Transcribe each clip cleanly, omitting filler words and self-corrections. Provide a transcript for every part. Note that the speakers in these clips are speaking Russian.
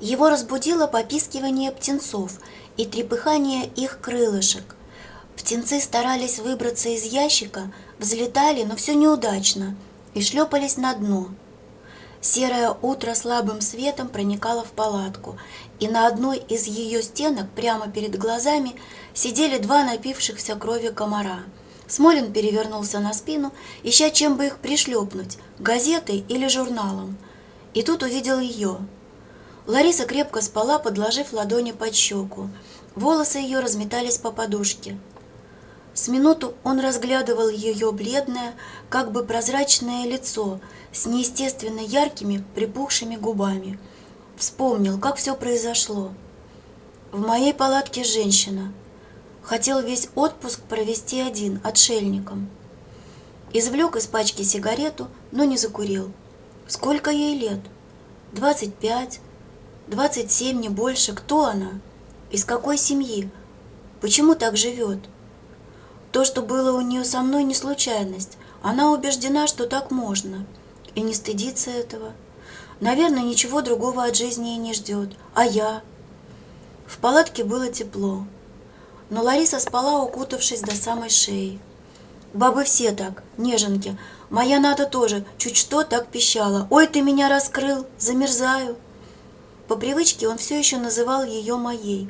Его разбудило попискивание птенцов и трепыхание их крылышек. Птенцы старались выбраться из ящика, взлетали, но все неудачно, и шлепались на дно. Серое утро слабым светом проникало в палатку, и на одной из ее стенок прямо перед глазами сидели два напившихся крови комара. Смолин перевернулся на спину, ища чем бы их пришлепнуть, газетой или журналом. И тут увидел ее. Лариса крепко спала, подложив ладони под щеку. Волосы ее разметались по подушке. С минуту он разглядывал ее бледное, как бы прозрачное лицо с неестественно яркими припухшими губами. Вспомнил, как все произошло. В моей палатке женщина. Хотел весь отпуск провести один, отшельником. Извлек из пачки сигарету, но не закурил. Сколько ей лет? 25, 27, не больше. Кто она? Из какой семьи? Почему так живет? То, что было у нее со мной, не случайность. Она убеждена, что так можно. И не стыдится этого. Наверное, ничего другого от жизни и не ждет. А я? В палатке было тепло. Но Лариса спала, укутавшись до самой шеи. Бабы все так, неженки. Моя Ната тоже, чуть что, так пищала. «Ой, ты меня раскрыл, замерзаю». По привычке он все еще называл ее моей.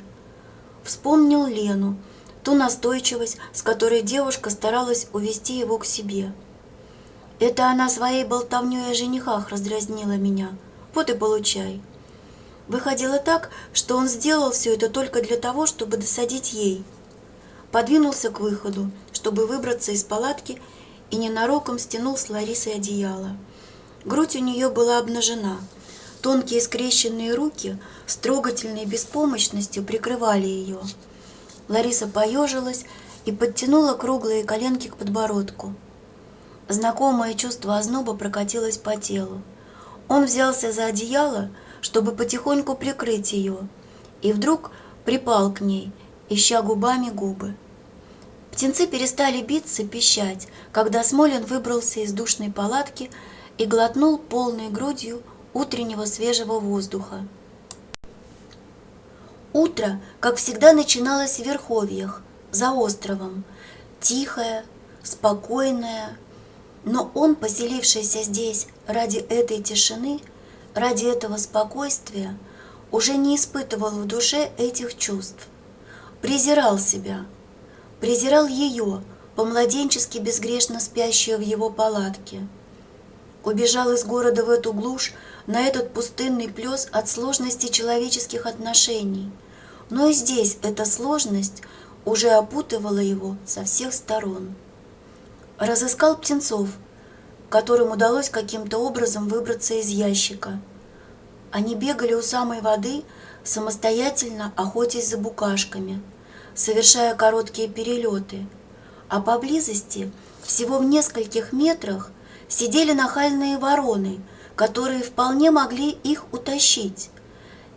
Вспомнил Лену, ту настойчивость, с которой девушка старалась увести его к себе. Это она своей болтовней о женихах раздразнила меня. Вот и получай. Выходило так, что он сделал все это только для того, чтобы досадить ей. Подвинулся к выходу, чтобы выбраться из палатки, и ненароком стянул с Ларисой одеяло. Грудь у нее была обнажена. Тонкие скрещенные руки с трогательной беспомощностью прикрывали ее. Лариса поежилась и подтянула круглые коленки к подбородку. Знакомое чувство озноба прокатилось по телу. Он взялся за одеяло, чтобы потихоньку прикрыть ее, и вдруг припал к ней, ища губами губы. Птенцы перестали биться, пищать, когда Смолин выбрался из душной палатки и глотнул полной грудью утреннего свежего воздуха. Утро, как всегда, начиналось в верховьях, за островом, тихое, спокойное, но он, поселившийся здесь ради этой тишины, ради этого спокойствия, уже не испытывал в душе этих чувств. Презирал себя, презирал ее, по-младенчески безгрешно спящую в его палатке. Убежал из города в эту глушь, на этот пустынный плес от сложности человеческих отношений. Но и здесь эта сложность уже опутывала его со всех сторон. Разыскал птенцов, которым удалось каким-то образом выбраться из ящика. Они бегали у самой воды, самостоятельно охотясь за букашками, совершая короткие перелеты, а поблизости, всего в нескольких метрах, сидели нахальные вороны, которые вполне могли их утащить.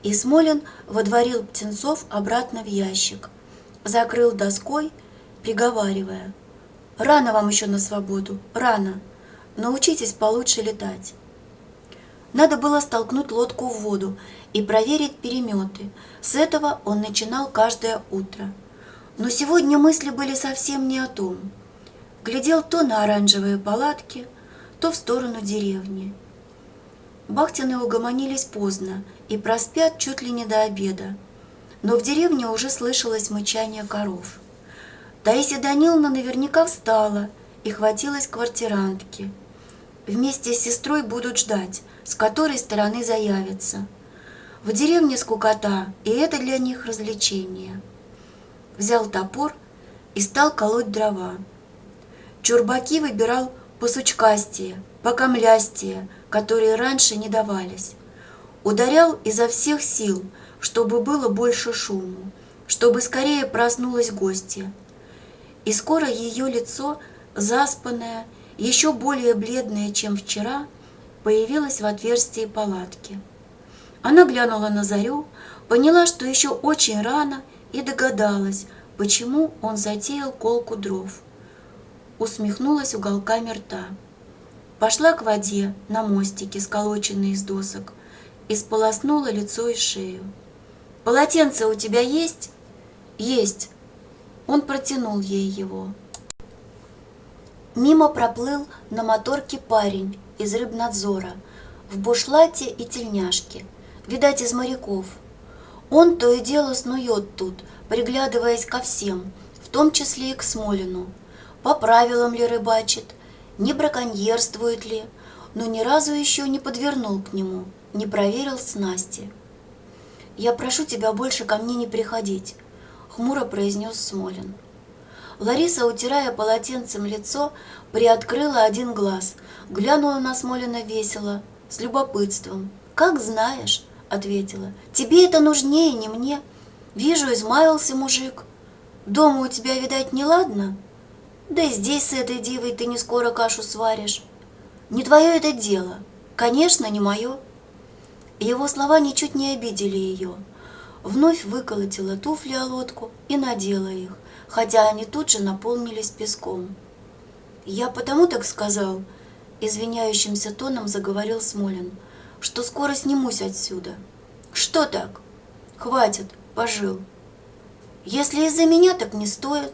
И Смолин водворил птенцов обратно в ящик, закрыл доской, приговаривая: «Рано вам еще на свободу, рано. Научитесь получше летать». Надо было столкнуть лодку в воду и проверить переметы. С этого он начинал каждое утро. Но сегодня мысли были совсем не о том. Глядел то на оранжевые палатки, то в сторону деревни. Бахтины угомонились поздно и проспят чуть ли не до обеда. Но в деревне уже слышалось мычание коров. Таисия Даниловна наверняка встала и хватилась квартирантки. Вместе с сестрой будут ждать, с которой стороны заявятся. В деревне скукота, и это для них развлечение. Взял топор и стал колоть дрова. Чурбаки выбирал посучкастее, покамлястее, которые раньше не давались. Ударял изо всех сил, чтобы было больше шуму, чтобы скорее проснулась гостья. И скоро ее лицо, заспанное, еще более бледное, чем вчера, появилось в отверстии палатки. Она глянула на зарю, поняла, что еще очень рано, и догадалась, почему он затеял колку дров. Усмехнулась уголками рта. Пошла к воде на мостике, сколоченной из досок, и сполоснула лицо и шею. «Полотенце у тебя есть?» «Есть». Он протянул ей его. Мимо проплыл на моторке парень из рыбнадзора в бушлате и тельняшке, видать, из моряков. Он то и дело снует тут, приглядываясь ко всем, в том числе и к Смолину. По правилам ли рыбачит, не браконьерствует ли, но ни разу еще не подвернул к нему, не проверил снасти. «Я прошу тебя больше ко мне не приходить», — хмуро произнес Смолин. Лариса, утирая полотенцем лицо, приоткрыла один глаз, глянула на Смолина весело, с любопытством. «Как знаешь», — ответила, — «тебе это нужнее, не мне. Вижу, измаялся мужик. Дома у тебя, видать, неладно? Да и здесь с этой дивой ты не скоро кашу сваришь. Не твое это дело. Конечно, не мое». Его слова ничуть не обидели ее. Вновь выколотила туфли о лодку и надела их, хотя они тут же наполнились песком. «Я потому так сказал», — извиняющимся тоном заговорил Смолин, — «что скоро снимусь отсюда». «Что так?» «Хватит, пожил». «Если из-за меня, так не стоит».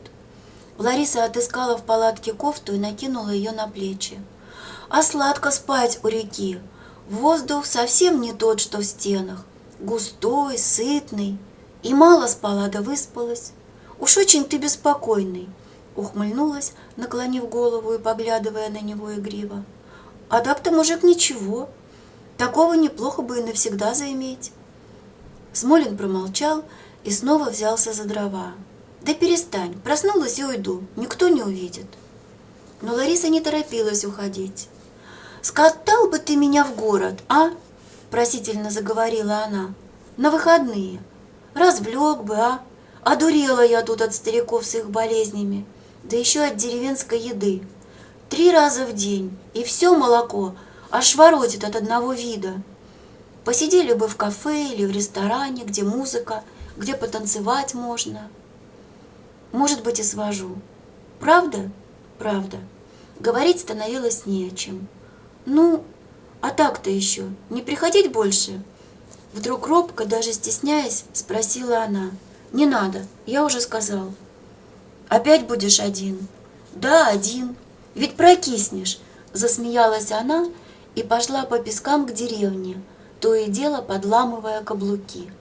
Лариса отыскала в палатке кофту и накинула ее на плечи. «А сладко спать у реки. Воздух совсем не тот, что в стенах. Густой, сытный. И мало спала, да выспалась. Уж очень ты беспокойный», — ухмыльнулась, наклонив голову и поглядывая на него игриво. «А так-то, мужик, ничего. Такого неплохо бы и навсегда заиметь». Смолин промолчал и снова взялся за дрова. «Да перестань, проснулась и уйду, никто не увидит». Но Лариса не торопилась уходить. «Скатал бы ты меня в город, а?» — просительно заговорила она. «На выходные. Развлек бы, а? Одурела я тут от стариков с их болезнями, да еще от деревенской еды. 3 раза в день, и все молоко аж воротит от одного вида. Посидели бы в кафе или в ресторане, где музыка, где потанцевать можно. Может быть, и свожу. Правда? Правда». Говорить становилось не о чем. «Ну, а так-то еще не приходить больше?» Вдруг робко, даже стесняясь, спросила она. «Не надо, я уже сказал». «Опять будешь один?» «Да, один. Ведь прокиснешь», — засмеялась она и пошла по пескам к деревне, то и дело подламывая каблуки.